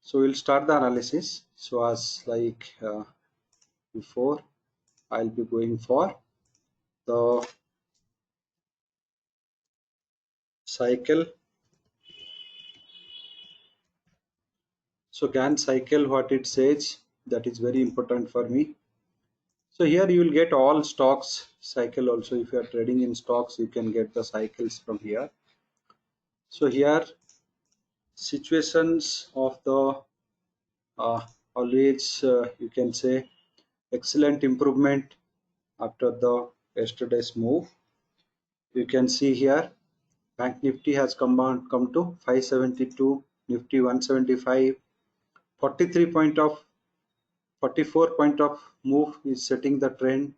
So we'll start the analysis. So as like before, I'll be going for the cycle. So Gantt cycle, what it says, that is very important for me. So here you will get all stocks cycle also. If you are trading in stocks, you can get the cycles from here. So here situations of the always you can say excellent improvement after the yesterday's move. You can see here Bank Nifty has come to 572, Nifty 175, 43 point of 44 point of move is setting the trend.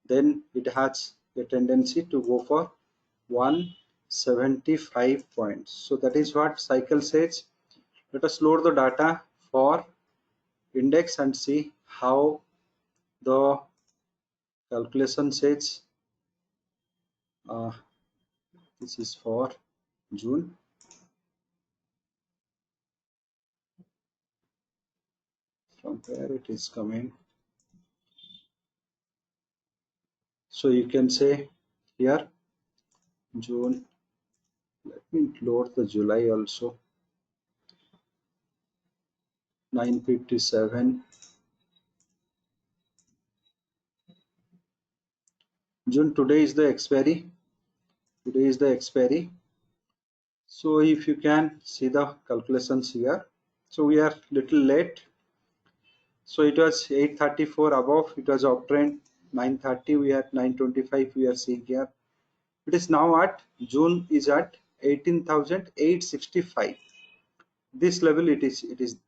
Then it has a tendency to go for 175 points. So that is what cycle says. Let us load the data for index and see how the calculation says. This is for June. From where it is coming. So you can say here June. Let me load the July also. 957. June, today is the expiry. Today is the expiry. So if you can see the calculations here. So we are little late. So it was 834 above. It was uptrend. 930 we are 925 we are seeing here. It is now at June is at 18,865. This level it is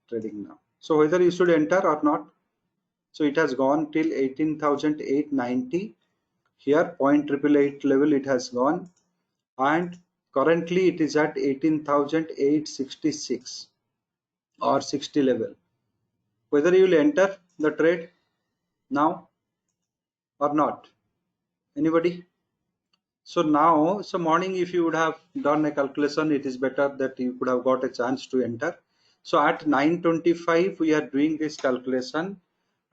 trading now. So whether you should enter or not. So it has gone till 18,890. Here 0.888 level it has gone, and currently it is at 18,866 or 60 level. Whether you will enter the trade now or not, anybody? So now, so morning if you would have done a calculation, it is better that you could have got a chance to enter. So at 925 we are doing this calculation,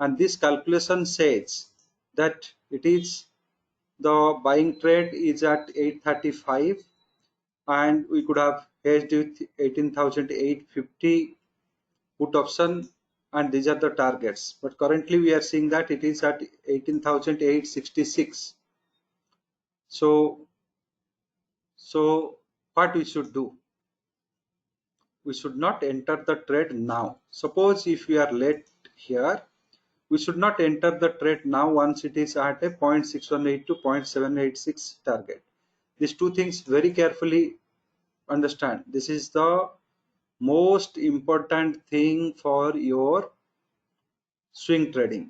and this calculation says that it is the buying trade is at 835, and we could have hedged with 18,850 put option, and these are the targets. But currently we are seeing that it is at 18,866. So what we should do? We should not enter the trade now. Suppose if we are late here, we should not enter the trade now once it is at a 0.618 to 0.786 target. These two things very carefully understand. This is the most important thing for your swing trading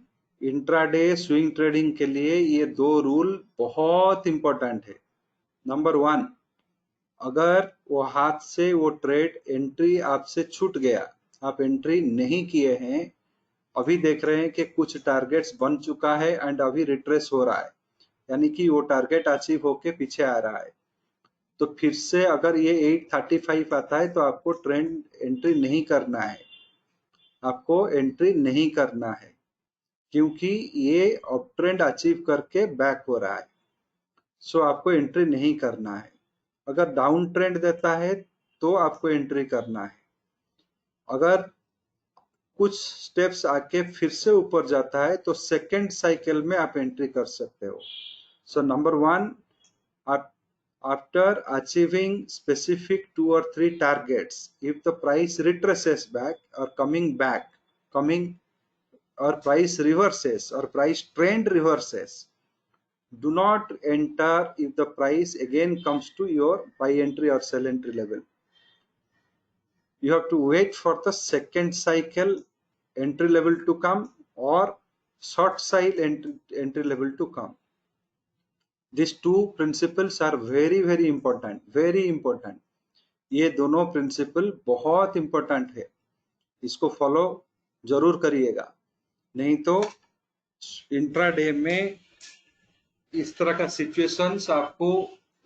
intraday swing trading के लिए ये दो rule बहुत important है. Number one, अगर वो हाथ से वो ट्रेड एंट्री आपसे छूट गया, आप एंट्री नहीं किए हैं, अभी देख रहे हैं कि कुछ टारगेट्स बन चुका है एंड अभी रिट्रेस हो रहा है, यानी कि वो टारगेट अचीव होके पीछे आ रहा है, तो फिर से अगर ये 835 आता है तो आपको ट्रेंड एंट्री नहीं करना है. आपको एंट्री नहीं करना है क्योंकि ये अप ट्रेंड अचीव करके बैक हो रहा है. सो आपको एंट्री नहीं करना है. अगर डाउन ट्रेंड देता है तो आपको एंट्री करना है. अगर कुछ स्टेप्स आके फिर से ऊपर जाता है तो सेकेंड साइकिल में आप एंट्री कर सकते हो. So number one, after achieving specific 2 or 3 targets, if the price retraces back or coming or price reverses or price trend reverses, do not enter if the price again comes to your buy entry or sell entry level. You have to wait for the second cycle entry level to come or short side entry level to come. These two principles are very important, very important. ये दोनों principal बहुत important है, इसको follow जरूर करिएगा, नहीं तो intraday में इस तरह का सिचुएशंस आपको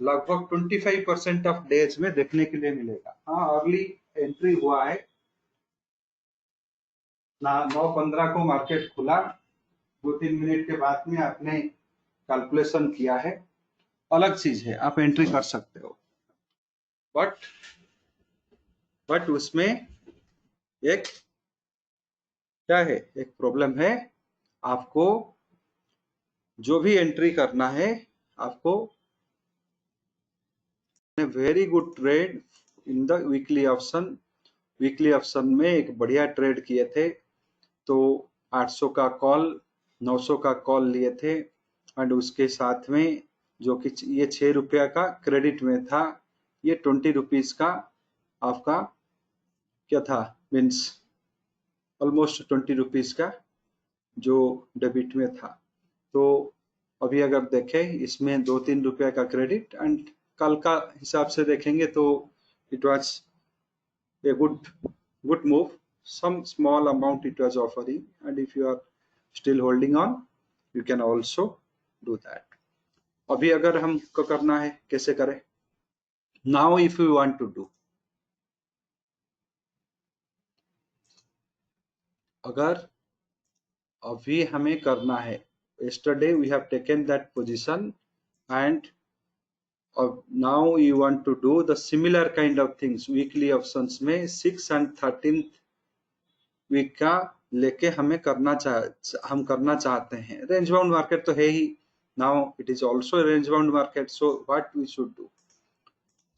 लगभग 25% ऑफ डेज में देखने के लिए मिलेगा. हाँ, अर्ली एंट्री हुआ है ना 9:15 को मार्केट खुला, 2-3 मिनट के बाद में आपने कैलकुलेशन किया है, अलग चीज है, आप एंट्री कर सकते हो। बट उसमें एक क्या है, एक प्रॉब्लम है। आपको जो भी एंट्री करना है, आपको very good trade in the weekly option. Weekly option में एक बढ़िया ट्रेड किए थे, तो 800 का कॉल, 900 का कॉल लिए थे, एंड उसके साथ में जो कि ये 6 रुपया का क्रेडिट में था, ये 20 रुपीज का आपका क्या था, मीन्स ऑलमोस्ट 20 रुपीज का जो डेबिट में था। तो अभी अगर देखें, इसमें 2-3 रुपया का क्रेडिट, एंड कल का हिसाब से देखेंगे तो it was a good move. Some small amount it was offering, and if you are still holding on, you can also do that. अभी अगर हमको करना है, कैसे करें? Now if you want to do, अगर अभी हमें करना है, yesterday we have taken that position, and now you want to do the similar kind of things weekly options में 6 and 13th वीक का लेके हम करना चाहते हैं। रेंज बाउंड मार्केट तो है ही, now it is also range bound market. So what we should do?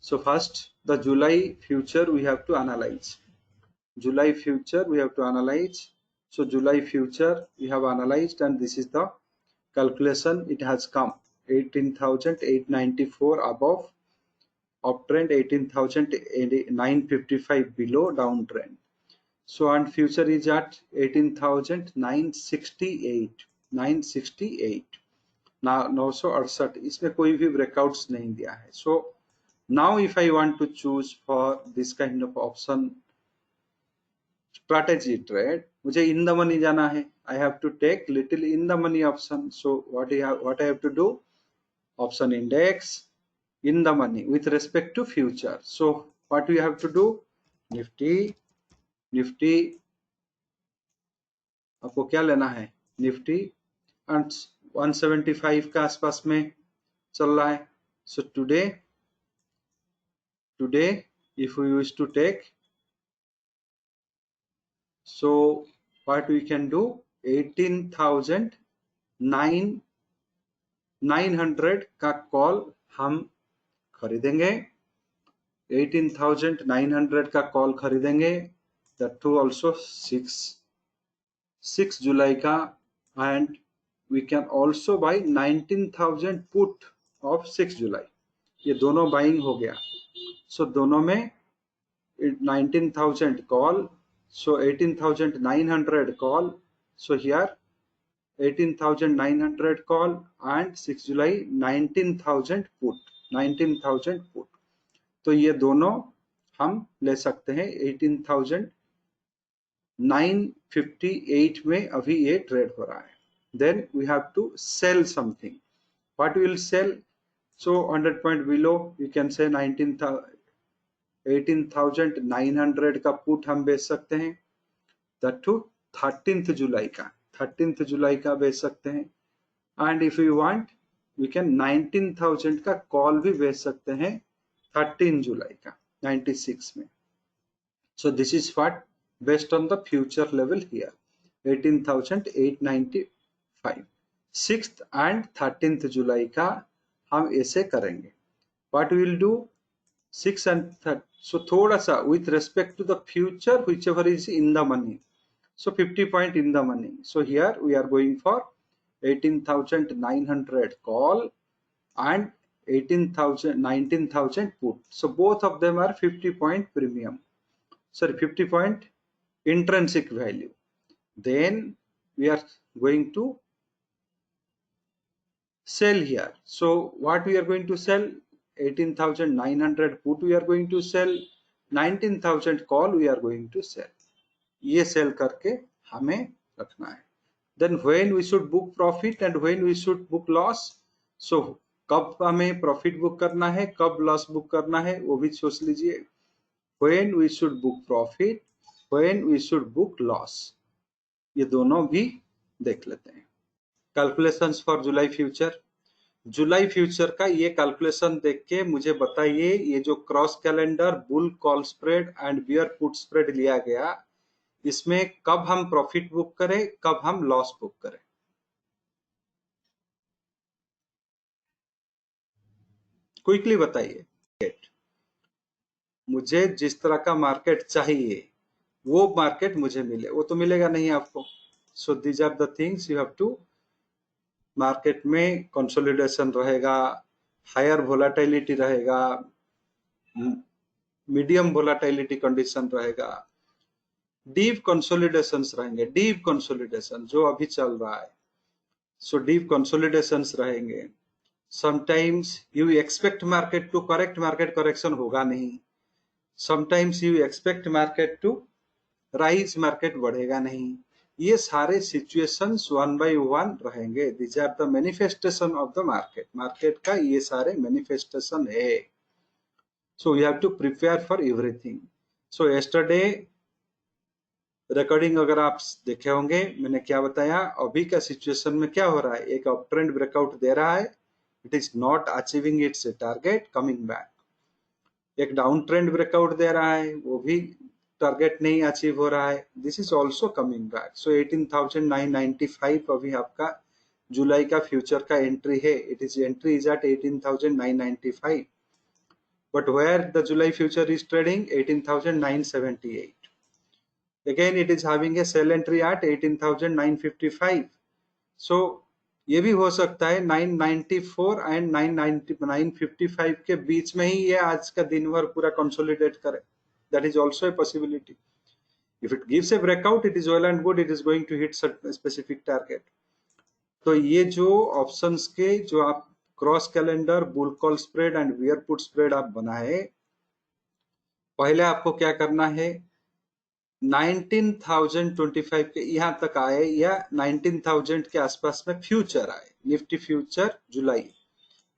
So first the July future we have to analyse. July future we have to analyse. So July future we have analysed, and this is the calculation. It has come 18,894 above uptrend, 18,955 below downtrend. So and future is at 18,968, 968 ना 968, इसमें कोई भी breakouts नहीं दिया है। So now if I want to choose for this kind of option strategy trade, मुझे in the money जाना है, I have to take little in the money option. So what I have to do? Option index in the money with respect to future. So what we have to do? Nifty आपको क्या लेना है? Nifty and 175 के आसपास में चल रहा है। So today if we wish to take, so what we can do? 18,900 का कॉल हम खरीदेंगे, 18,900 का कॉल खरीदेंगे, दैट टू ऑल्सो 6 जुलाई का, and we can also buy 19,000 put of 6 जुलाई। ये दोनों बाइंग हो गया। सो दोनों में 19,000 call, so 18,900 call, so here 18,900 call and 6 July 19,000 put, 19,000 put। तो ये दोनों हम ले सकते हैं। 18,958 में अभी ये ट्रेड हो रहा है। then we have to sell something. What we will sell? So 100 point below you can say 18,900 का पुट हम बेच सकते हैं, दैट टू 13th जुलाई का, 13th जुलाई का बेच सकते हैं। And if you want we can 19,000 का कॉल भी बेच सकते हैं 13 जुलाई का 96 में। सो this is what based on the future level here 18,895। 6th and 13th जुलाई का हम ऐसे करेंगे। What will do? 6 and 3rd, so थोड़ा सा with respect to the future whichever is in the money, so 50 point in the money, so here we are going for 18,900 call and 18,000 19,000 put, so both of them are 50 point premium, sorry 50 point intrinsic value. Then we are going to sell here. So what we are going to sell? 18,900 put we are going to sell, 19,000 call we are going to sell. ये cell करके हमें रखना है। Then when we should book profit and when we should book loss, so कब हमें profit book करना है, कब लॉस बुक करना है, वो भी सोच लीजिए। when we should book profit, when we should book loss, ये दोनों भी देख लेते हैं। Calculations for July future. July future का ये कैलकुलेशन देख के मुझे बताइए, ये जो cross calendar bull call spread and bear put spread लिया गया, इसमें कब हम प्रॉफिट बुक करें, कब हम लॉस बुक करें? क्विकली बताइए। मुझे जिस तरह का मार्केट चाहिए वो मार्केट मुझे मिले, वो तो मिलेगा नहीं आपको। So these are the things you have to. Market में कंसोलिडेशन रहेगा, हायर वोलाटिलिटी रहेगा, मीडियम वोलाटिलिटी कंडीशन रहेगा, डीप कंसोलिडेशंस रहेंगे, डीप कंसोलिडेशन जो अभी चल रहा है, सो डीप कंसोलिडेशंस रहेंगे। Sometimes you expect market to correct, market correction होगा नहीं। Sometimes you expect market to rise, market बढ़ेगा नहीं। ये सारे सिचुएशंस वन बाय वन रहेंगे। This are the manifestation of the market. Market का ये सारे मैनिफेस्टेशन है। So we have to prepare for everything. So yesterday recording अगर आप देखे होंगे, मैंने क्या बताया, अभी का सिचुएशन में क्या हो रहा है, एक अप ट्रेंड ब्रेकआउट दे रहा है, it is not achieving it's target, coming back. एक डाउन ट्रेंड ब्रेकआउट दे रहा है, वो भी टारगेट नहीं अचीव हो रहा है, this is also coming back. So 18,995 अभी आपका जुलाई का फ्यूचर का एंट्री है। It is entry is at 18,995, but where the July future is trading 18,978। again it is having a sell entry at 18,955. so ये भी हो सकता है 994 एंड 955 के बीच में ही ये आज का दिन भर पूरा कंसोलिडेट करे। That is also a possibility. If it gives a breakout, it is well and good, it is going to hit specific target. तो ये जो ऑप्शंस के जो आप cross calendar, bull call spread and bear put spread आप बनाए, पहले आपको क्या करना है, 19,025 के यहाँ तक आए या 19,000 के आसपास में फ्यूचर आए, निफ्टी फ्यूचर जुलाई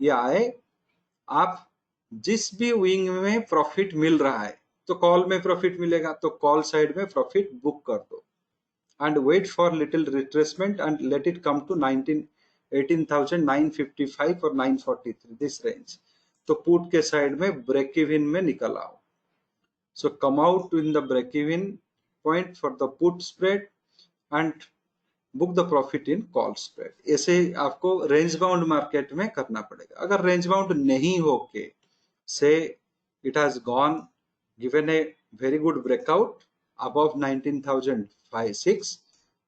ये आए, आप जिस भी विंग में प्रॉफिट मिल रहा है, तो कॉल में प्रॉफिट मिलेगा तो कॉल साइड में प्रॉफिट बुक कर दो and wait for little retracement and let it come to 18,955 और 943 दिस रेंज। तो पुट के साइड में ब्रेक इवन में निकल आओ। So come out in the break-even point for the put spread and book the profit in call spread। ऐसे आपको range bound market में करना पड़ेगा। अगर रेंज बाउंड नहीं होके, से it has gone given a very good breakout above 19,006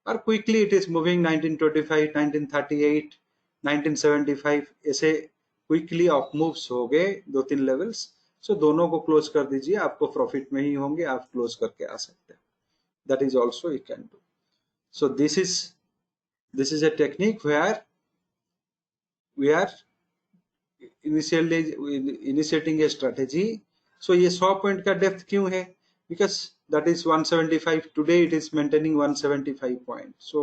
or quickly it is moving 1925, 1938, 1975 ऐसे क्विकली अप मूव्स हो गए 2-3 लेवल्स। सो दोनों को क्लोज कर दीजिए, आपको प्रॉफिट में ही होंगे, आप क्लोज करके आ सकते हैं। That is also you can do. So this is a technique where we are initiating a strategy। so ये 100 पॉइंट का डेप्थ क्यों है, because that is 175, today it is maintaining 175 point. so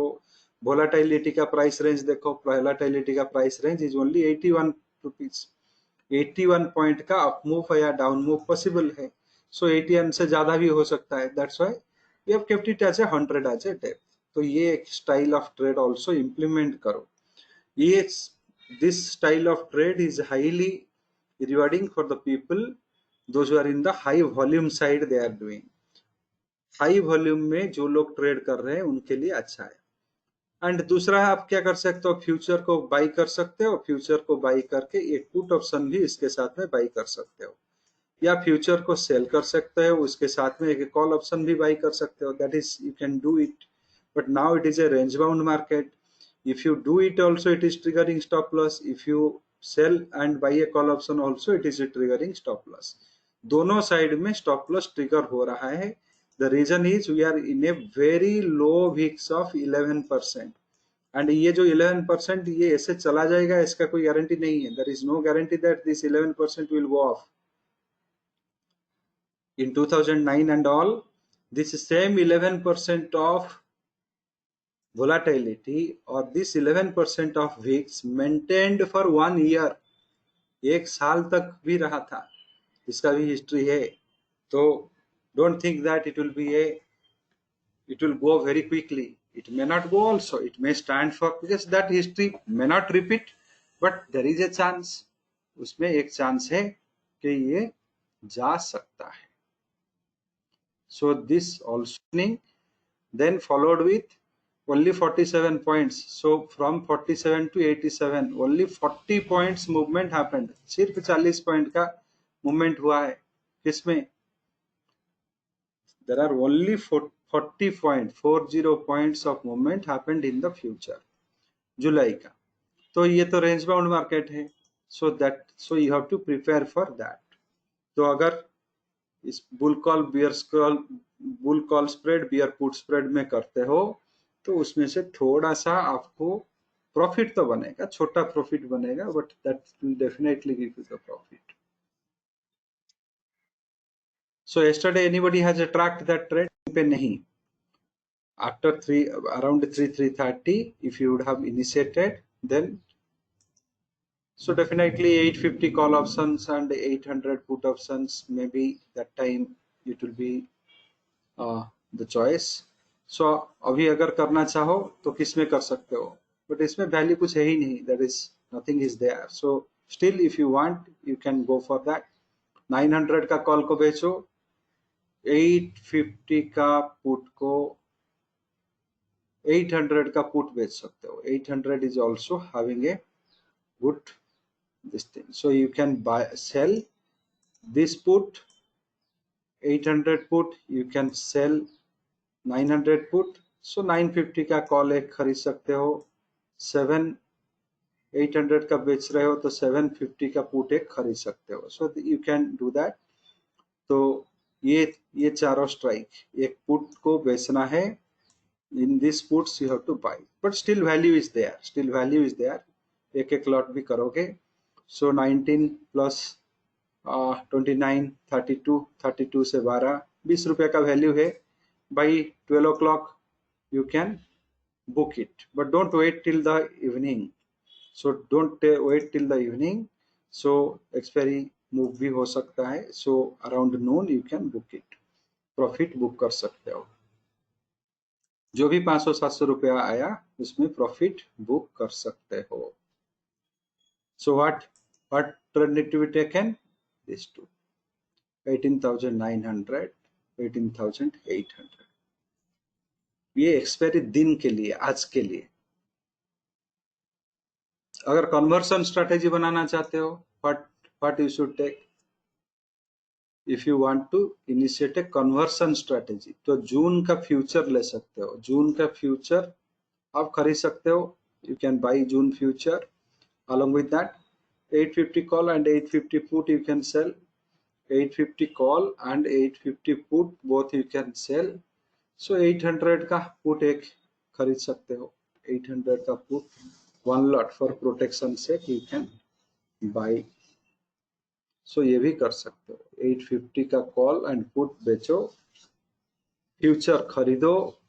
volatility का price range देखो, volatility का price range is only 81 rupees. 81 point का up move या down move possible है। सो 81 से ज्यादा भी हो सकता है। That's why we have kept it as a 100 as a depth. तो ये एक style of trade also implement करो। ये this style of trade is highly rewarding for the people those are in the high volume side they are doing. High volume में जो लोग trade कर रहे हैं उनके लिए अच्छा है। एंड दूसरा आप क्या कर सकते हो, फ्यूचर को बाई कर सकते हो, फ्यूचर को बाई करके एक पुट ऑप्शन भी इसके साथ में बाई कर सकते हो, या फ्यूचर को सेल कर सकते हो, उसके साथ में एक कॉल ऑप्शन भी बाई कर सकते हो। That is you can do it, but now it is a range bound market. If you do it also it is triggering stop loss, if you sell and buy a call option also it is triggering stop loss. दोनों side में stop loss trigger हो रहा है। The reason is we are in a very low VIX of 11%। And ये जो 11% ये ऐसे चला जाएगा, इसका कोई गारंटी नहीं है। There is no guarantee that this 11% will go off। In 2009 and all, this same 11% of volatility or this 11% of VIX maintained for 1 year, एक साल तक भी रहा था, इसका भी हिस्ट्री है। तो don't think that it will go very quickly। it may not go also, it may stand for, because that history may not repeat, but there is a chance, उसमें एक चांस है कि ये जा सकता है. So this also then followed with only 47 points. So from 47 to 87 only 40 points movement happened. सिर्फ 40 point का मूवमेंट हुआ है. किसमें? There are only 40 points of movement happened in the future. जुलाई का. तो ये तो रेंज बाउंड मार्केट है. So you have to prepare for that. तो अगर इस bull call spread beer put spread में करते हो तो उसमें से थोड़ा सा आपको प्रॉफिट तो बनेगा, छोटा प्रॉफिट बनेगा, but that will definitely give you the profit. So yesterday anybody has tracked that trade? पे नहीं. After around 3:30 if you would have initiated, then so definitely 850 call options and 800 put options, maybe that time it will be the choice. So अभी अगर करना चाहो तो किस में कर सकते हो, बट इसमें वैल्यू कुछ है ही नहीं, that is nothing is there. So still if you want you can go for that. 900 का कॉल को बेचो, 850 का पुट को 800 का पुट बेच सकते हो. 800 is also having a good this thing. So you can sell this put 800 put, you can sell 900 put. So 950 का कॉल एक खरीद सकते हो, 800 का बेच रहे हो तो 750 का पुट एक खरीद सकते हो. So you can do that. तो ये चारों स्ट्राइक, एक पुट को बेचना है. In these puts you have to buy, but still value is there. एक लॉट भी करोगे. So 19 plus 29 32 से 12 20 रुपए का वैल्यू है. By 12 o'clock you can book it, but don't wait till the evening. So don't wait till the evening. So expiry move भी हो सकता है. So around noon you can book it, profit book कर सकते हो. जो भी 500-700 रुपया आया उसमें प्रॉफिट बुक कर सकते हो. So what trade need to be taken? These two, 18,900, 18,800. ये एक्सपायरी दिन के लिए, आज के लिए. अगर कन्वर्सन स्ट्रेटेजी बनाना चाहते हो, what you should take? If you want to initiate a conversion strategy, तो जून का फ्यूचर ले सकते हो. जून का फ्यूचर आप खरीद सकते हो. You can buy June future. Along with that, 850 call and 850 put you can sell. 850 call and 850 put both you can sell. So 800 का put एक खरीद सकते हो. 800 का put one lot for protection sake you can buy. So ये भी कर सकते हो. 850 का कॉल एंड पुट बेचो, फ्यूचर खरीदो,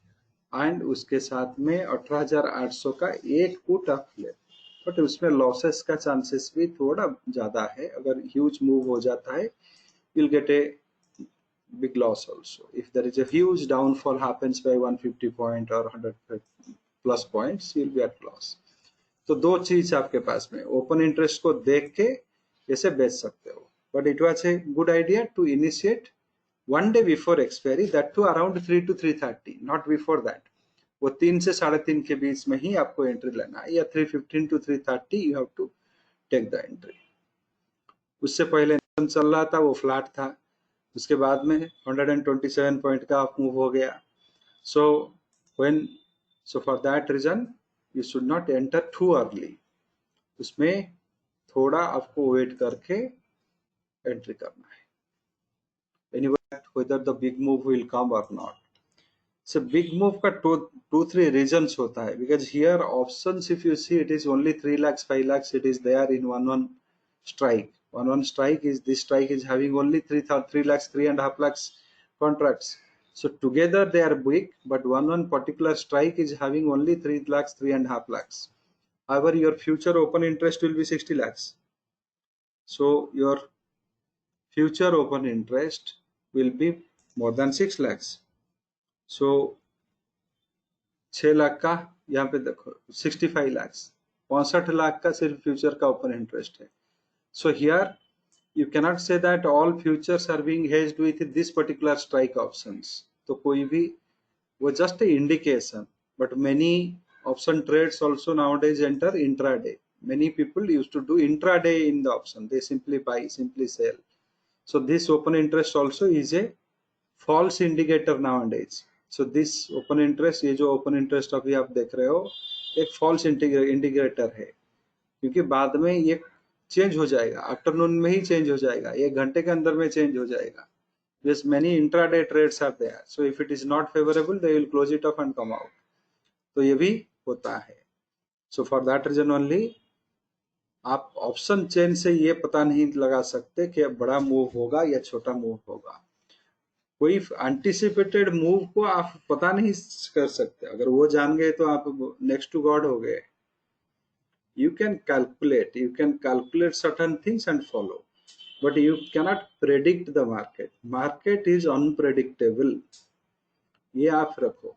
एंड उसके साथ में 18,800 का एक पुट आप ले. बट उसमें लॉसेस का चांसेस भी थोड़ा ज्यादा है. अगर ह्यूज मूव हो जाता है you'll get a big loss also. If there is a huge downfall happens by 150 point or 100 plus points, you'll be at loss. तो दो चीज आपके पास में, ओपन इंटरेस्ट को देख के ऐसे बेच सकते हो. But it was a good idea to initiate one day before expiry, that to around 3 to 3:30, not before that. वो 3 से 3:30 के बीच में ही आपको एंट्री लेना है, या 3:15 to 3:30 you have to take the entry. उससे पहले चल रहा था वो फ्लैट था, उसके बाद में 127 पॉइंट का आप मूव हो गया. So for that reason you should not enter too early. उसमें थोड़ा आपको वेट करके एंट्री करना है. Anyway, whether the big move will come or not. So big move का 2-3 reasons होता है, because here options if you see it is only 3 lakhs 5 lakhs it is there in one strike. One strike is, this strike is having only 3 lakhs 3.5 lakhs contracts. So together they are big, but one particular strike is having only 3 lakhs 3.5 lakhs. However, your future open interest will be 60 lakhs. So your future open interest will be more than 6 lakhs. So 6 lakh का, यहाँ पे देखो 65 लाख, 65 लाख का सिर्फ future का open interest है. So here you cannot say that all futures are being hedged with this particular strike options. तो कोई भी, वो just a indication, but many option trades also nowadays enter intraday. Many people used to do intraday in the option. They simply buy, simply sell. So this open interest also is a false indicator nowadays. So this open interest, ये जो open interest अभी आप देख रहे हो, एक false indicator है, क्योंकि बाद में ये चेंज हो जाएगा, आफ्टरनून में ही चेंज हो जाएगा, 1 घंटे के अंदर में चेंज हो जाएगा. Yes, many intraday trades are there. So if it is not favorable, they will close it off and come out. तो ये भी होता है. So for that reason only, आप ऑप्शन चेन से ये पता नहीं लगा सकते कि बड़ा मूव होगा या छोटा मूव होगा. कोई एंटिसिपेटेड मूव को आप पता नहीं कर सकते. अगर वो जान गए तो आप नेक्स्ट टू गॉड हो गए. You can calculate certain things and follow, but you cannot predict the market. Market is unpredictable. ये आप रखो.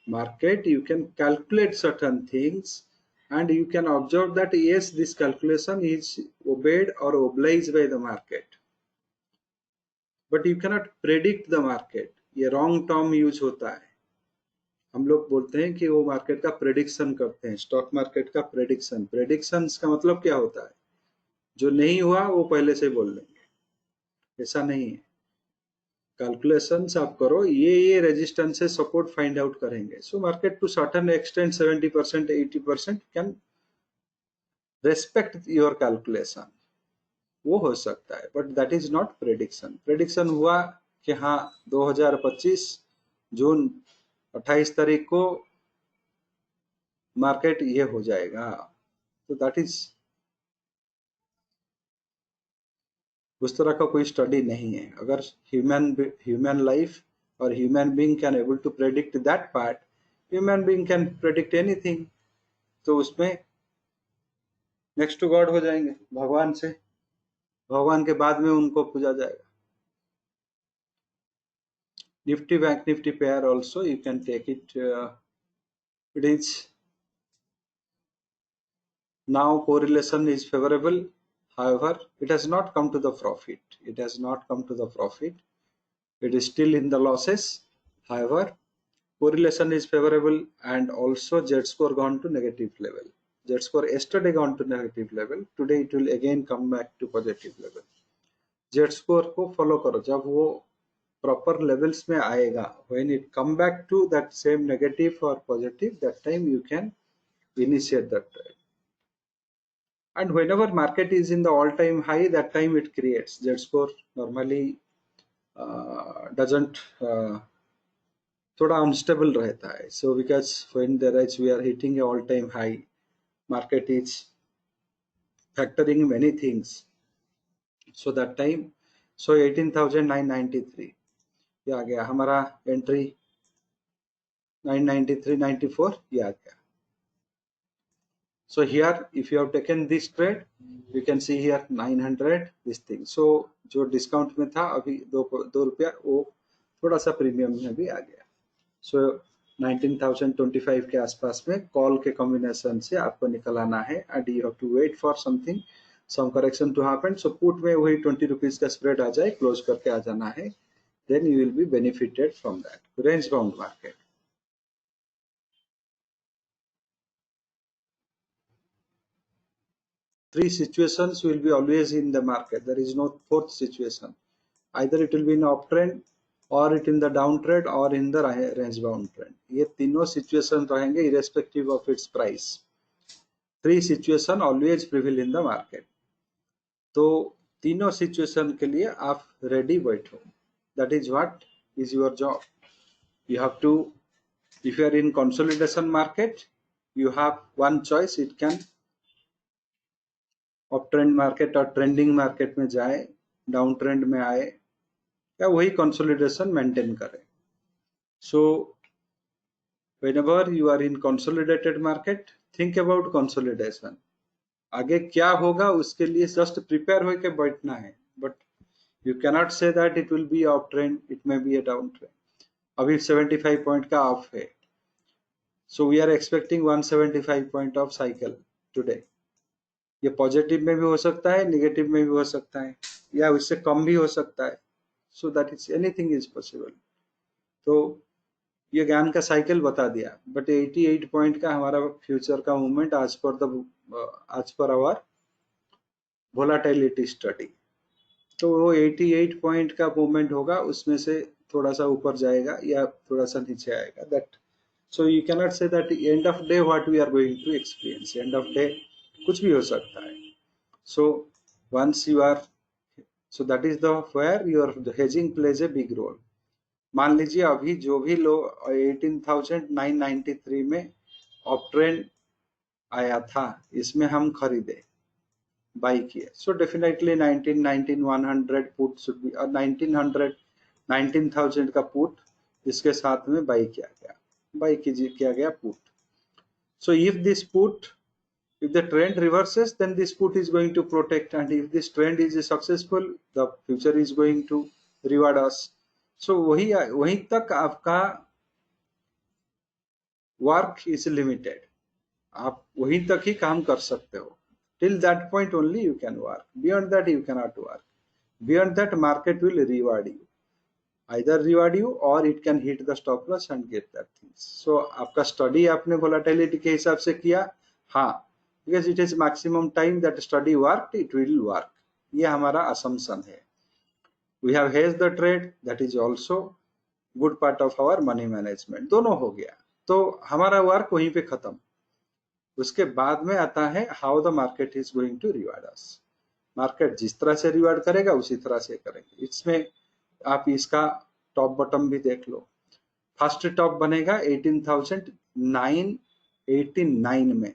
Market, you can calculate certain things and you can observe that yes, this calculation is obeyed or obliged by the market, but you cannot predict the market. ये wrong term use होता है. हम लोग बोलते हैं कि वो मार्केट का प्रेडिक्शन करते हैं, स्टॉक मार्केट का प्रेडिक्शन. प्रेडिक्शंस का मतलब क्या होता है? जो नहीं हुआ वो पहले से बोल देंगे. ऐसा नहीं है. कैलकुलेशंस आप करो, ये रेजिस्टेंस से सपोर्ट फाइंड आउट करेंगे. So market to certain extent 70% 80% can respect your calculation. वो हो सकता है, but that is not prediction. Prediction हुआ कि हाँ 2025 जून 28 तारीख को मार्केट ये हो जाएगा, तो दैट इज, उस तरह का कोई स्टडी नहीं है. अगर ह्यूमन लाइफ और human being can able to predict that part, human being can predict anything. तो उसमें नेक्स्ट टू गॉड हो जाएंगे भगवान से. भगवान के बाद में उनको पूजा जाएगा. Nifty bank Nifty pair also you can take it. It is now correlation is favorable. However, it has not come to the profit. It has not come to the profit. It is still in the losses. However, correlation is favorable and also Z score gone to negative level. Z score yesterday gone to negative level. Today it will again come back to positive level. Z score को follow करो. जब वो proper levels में आएगा, when it come back to that same negative or positive, that time you can initiate that trade. And whenever market is in the all-time high, that time it creates Z score normally doesn't थोड़ा unstable रहता है. So because when there is we are hitting a all-time high, market is factoring many things. So that time, so 18,993 ये आ गया हमारा entry. 993 94 ये आ गया. So here, if you have taken this trade, you can see here 900 this thing. So जो discount में था अभी दो रुपया, वो थोड़ा सा प्रीमियम में भी आ गया. So 19,025 के आसपास में कॉल के कॉम्बिनेशन से आपको निकल आना है. And you have to wait for something, some correction to happen. So put में वही 20 रुपीज का स्प्रेड आ जाए, क्लोज करके आ जाना है. Then you will be benefited from that. Range bound market. Three situations will be always in the market. There is no fourth situation. Either it will be in uptrend, or it in the downtrend, or in the range bound trend. ये तीनों situation रहेंगे irrespective of its price. Three situation always prevail in the market. तो तीनों situation के लिए आप ready बैठो. That is what is your job. You have to, if you are in consolidation market, you have one choice. It can up trend market और trending market में जाए, down trend में आए, या वही कंसोलिडेशन मेंटेन करे. So whenever you are in consolidated market, think about consolidation. आगे क्या होगा उसके लिए जस्ट प्रिपेयर होके बैठना है. But you cannot say that it will be up trend, it may be a down trend. अभी 75 पॉइंट का ऑफ है. So we are expecting 175 point of cycle today. ये पॉजिटिव में भी हो सकता है, नेगेटिव में भी हो सकता है, या उससे कम भी हो सकता है. सो that is anything is possible. तो ये ज्ञान का साइकिल बता दिया. बट 88 पॉइंट का हमारा फ्यूचर का मूवमेंट आज पर आवर वोलाटिलिटी स्टडी. तो वो 88 पॉइंट का मूवमेंट होगा, उसमें से थोड़ा सा ऊपर जाएगा या थोड़ा सा नीचे आएगा. That so you cannot say that end of day what we are going to experience. End of day कुछ भी हो सकता है. So once you are so that is the where your hedging plays a big role. मान लीजिए अभी जो भी लो 18,993 में अप ट्रेंड आया था, इसमें हम खरीदे, बाई किए. So definitely 19,100 put should be, और 19,000 का पुट इसके साथ में बाई किया गया put. So if this put, if the trend reverses, then this put is going to protect, and if this trend is successful, the future is going to reward us. So वही तक आपका work is limited. आप वहीं तक ही काम कर सकते हो. Till that point only you can work. Beyond that you cannot work. Beyond that market will reward you. Either reward you or it can hit the stop loss and get that things. So आपका study आपने volatility के हिसाब से किया. हाँ, because it is maximum time that study worked, it will work. ये हमारा assumption है. We have hedged the trade, that is also good part of our money management. दोनों हो गया. तो हमारा वर्क वहीं पे खत्म. उसके बाद में आता है how the market is going to reward us. Market जिस तरह से रिवार्ड करेगा उसी तरह से करेंगे. इसमें आप इसका टॉप बॉटम भी देख लो. फर्स्ट टॉप बनेगा 18,989 में.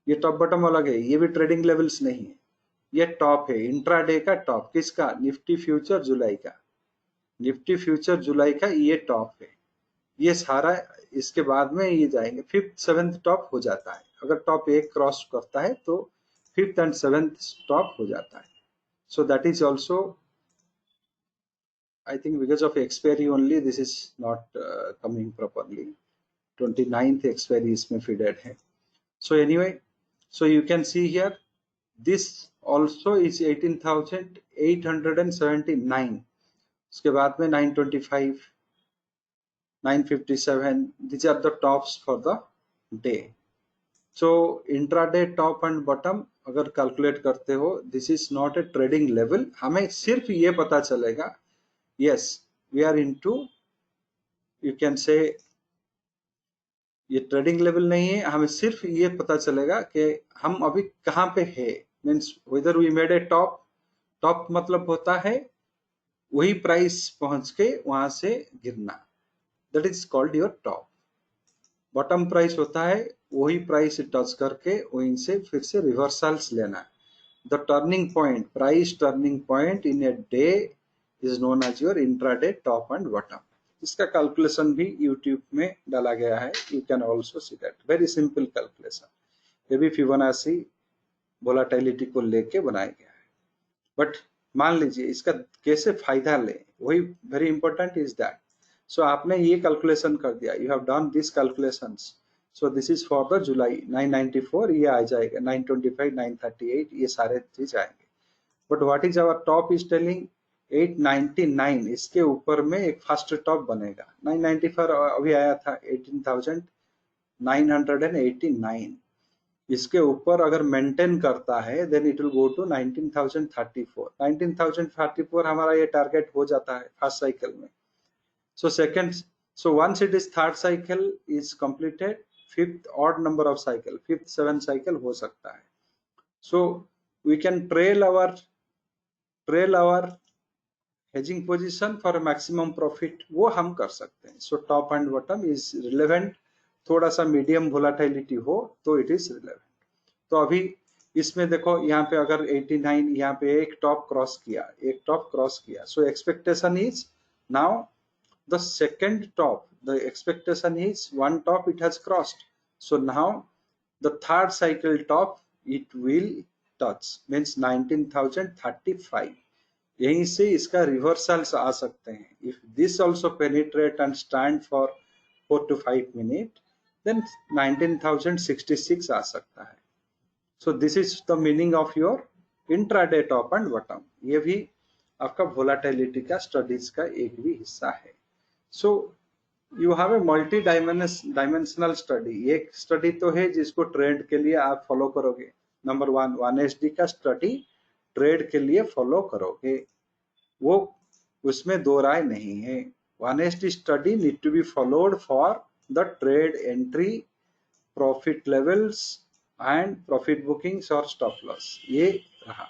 ये टॉप बॉटम अलग है, ये भी ट्रेडिंग लेवल्स नहीं है. ये टॉप है, इंट्राडे का टॉप. किसका? निफ्टी फ्यूचर जुलाई का. निफ्टी फ्यूचर जुलाई का ये टॉप है. ये सारा इसके बाद में ये जाएंगे. 5th 7th टॉप हो जाता है. अगर टॉप एक क्रॉस करता है तो 5th and 7th टॉप हो जाता है. सो that is also, I think because of expiry only this is not coming properly. 29th expiry इसमें fitted है. So anyway, so you can see here this also is 18,879. उसके बाद में 925, 957, these are the tops for the day. So intraday top and bottom अगर calculate करते हो, this is not a trading level. हमें सिर्फ ये पता चलेगा, yes we are into, you can say ये ट्रेडिंग लेवल नहीं है. हमें सिर्फ ये पता चलेगा कि हम अभी कहाँ पे है. Means whether we made a top. Top मतलब होता है वही प्राइस पहुंच के वहां से गिरना. That is called your top. Bottom price होता है वही प्राइस टच करके वहीं से फिर से रिवर्सल्स लेना. The turning point, price turning point in a day is known as your intraday top and bottom. इसका कैलकुलेशन भी यूट्यूब में डाला गया है. You can also see that. Very simple calculation. ये भी फिबोनाची वोलाटिलिटी को लेके बनाया गया है. बट मान लीजिए इसका कैसे फायदा ले, वही वेरी इंपॉर्टेंट इज दैट. सो आपने ये कैलकुलेशन कर दिया, you have done this calculations. So this is for the जुलाई. 994 ये आ जाएगा, 925, 938 ये सारे चीज आएंगे. But what is our top is telling 899. इसके ऊपर में एक फर्स्ट टॉप बनेगा. 994 अभी आया था 18,989. इसके ऊपर अगर मेंटेन करता है then it will go to 19,034. 19,034 हमारा ये टारगेट हो जाता है फर्स्ट साइकिल में. So second, so once it is third cycle is completed, fifth odd number of cycle, 5th 7th cycle हो सकता है. So we can trail our hedging position for maximum profit, वो हम कर सकते हैं. So top and bottom is relevant. थोड़ा सा मीडियम वोलाटिलिटी हो तो इट इज रिलेवेंट. तो अभी इसमें देखो यहाँ पे अगर 89, यहाँ पे एक टॉप क्रॉस किया, so expectation is now the second top, the expectation is one top it has crossed. So now the third cycle top it will touch, means 19,035. यहीं से इसका रिवर्सल्स आ सकते हैं. If this also penetrate and stand for 4 to 5 minutes, देन 19,066 आ सकता है. So this is the meaning of your intraday top and bottom. ये भी आपका वोलाटिलिटी का स्टडीज का एक भी हिस्सा है. So you have a multi dimensional study. एक स्टडी तो है जिसको ट्रेड के लिए आप फॉलो करोगे. नंबर 1 का स्टडी ट्रेड के लिए फॉलो करोगे, वो उसमें दो राय नहीं है. 1 study need to be followed for the trade entry, profit levels and profit bookings और स्टॉप लॉस. ये रहा.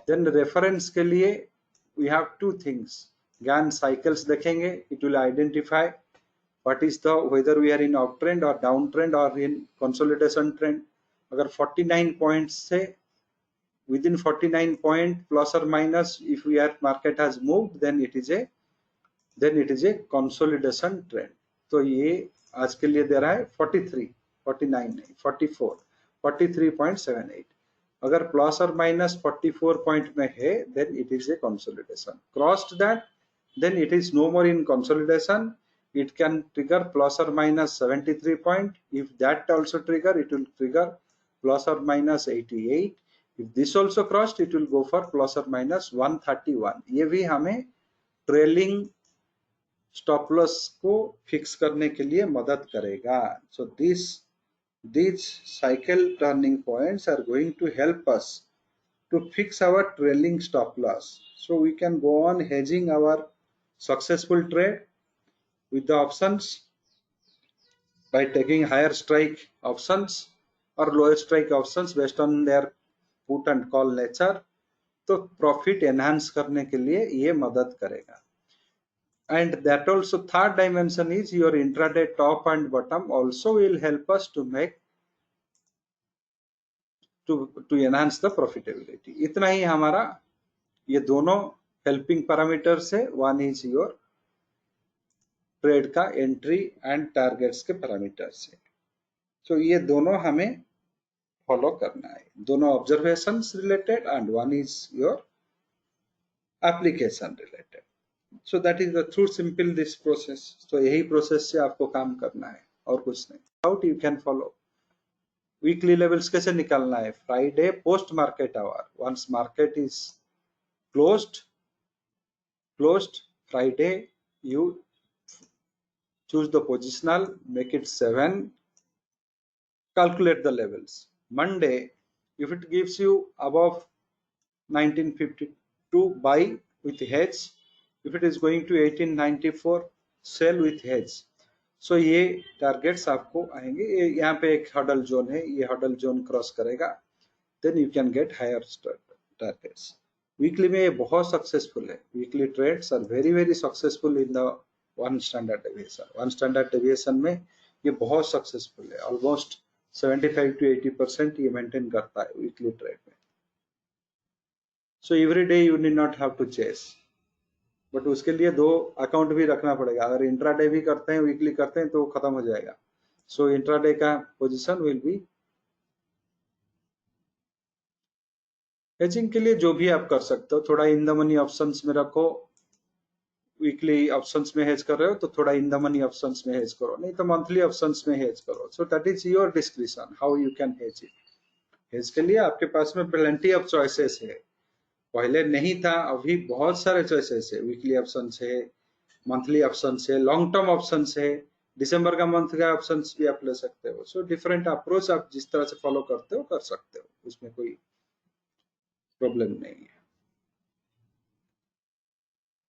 देन रेफरेंस के लिए we have two things. Gann cycles देखेंगे. It will identify what is the whether we are in uptrend or downtrend or in consolidation trend. अगर 49 points से within 49 point plus or minus if we are market has moved then it is a consolidation trend. तो ये आज के लिए दे रहा है 43, 49 नहीं 44, 43.78. अगर plus or minus 44 point में है then it is a consolidation. Crossed that then it is no more in consolidation. It can trigger plus or minus 73 point. If that also trigger, it will trigger plus or minus 88. If this also crossed, it will go for plus or minus 131. ये भी हमें trailing stop loss को fix करने के लिए मदद करेगा. So these cycle turning points are going to help us to fix our trailing stop loss. So we can go on hedging our successful trade with the options by taking higher strike options or lower strike options based on their put and call nature. तो profit enhance करने के लिए ये मदद करेगा. And that also third dimension is your intraday top and bottom also will help us to make to enhance the profitability. इतना ही हमारा ये दोनों हेल्पिंग पैरामीटर्स है. वन इज योर ट्रेड का एंट्री एंड टारगेट्स के पैरामीटर्स है. So ये दोनों हमें फॉलो करना है. दोनों observations related and one is your application related. So that is the through simple this process. तो यही प्रोसेस से आपको काम करना है और कुछ नहीं. How you can follow. Weekly levels कैसे निकालना है. Friday post market hour. Once market is closed Friday you choose the positional, make it 7, calculate the levels. Monday, if it gives you above 1952, buy with hedge. If it is going to 1894, sell with hedge. So ये targets आपको आएंगे. यहाँ पे एक hurdle zone है, ये hurdle zone cross करेगा, then you can get higher targets. Weekly में ये बहुत सक्सेसफुल है. Weekly trades are very successful in the one standard deviation. One standard deviation में ये बहुत सक्सेसफुल है. ऑलमोस्ट 75 to 80% ये मेंटेन करता है वीकली ट्रेड में. So every day you need not have to chase, but उसके लिए दो अकाउंट भी रखना पड़ेगा. अगर इंट्राडे भी करते हैं वीकली करते हैं तो खत्म हो जाएगा. सो इंट्राडे का पोजीशन विल बी हेजिंग के लिए जो भी आप कर सकते हो. थोड़ा इन द मनी ऑप्शंस में रखो. वीकली ऑप्शंस में हेज कर रहे हो तो थोड़ा इन द मनी ऑप्शंस में हेज करो, नहीं तो मंथली ऑप्शंस में हेज करो. सो that is your description how you can hedge it. Hedge के लिए आपके पास में प्लेंटी ऑफ चॉइसेस है. पहले नहीं था, अभी बहुत सारे चॉइसेस है. वीकली ऑप्शंस है, मंथली ऑप्शंस है, लॉन्ग टर्म ऑप्शंस है, दिसंबर का मंथ का ऑप्शंस भी आप ले सकते हो. सो डिफरेंट अप्रोच आप जिस तरह से फॉलो करते हो कर सकते हो, उसमें कोई प्रॉब्लम नहीं है.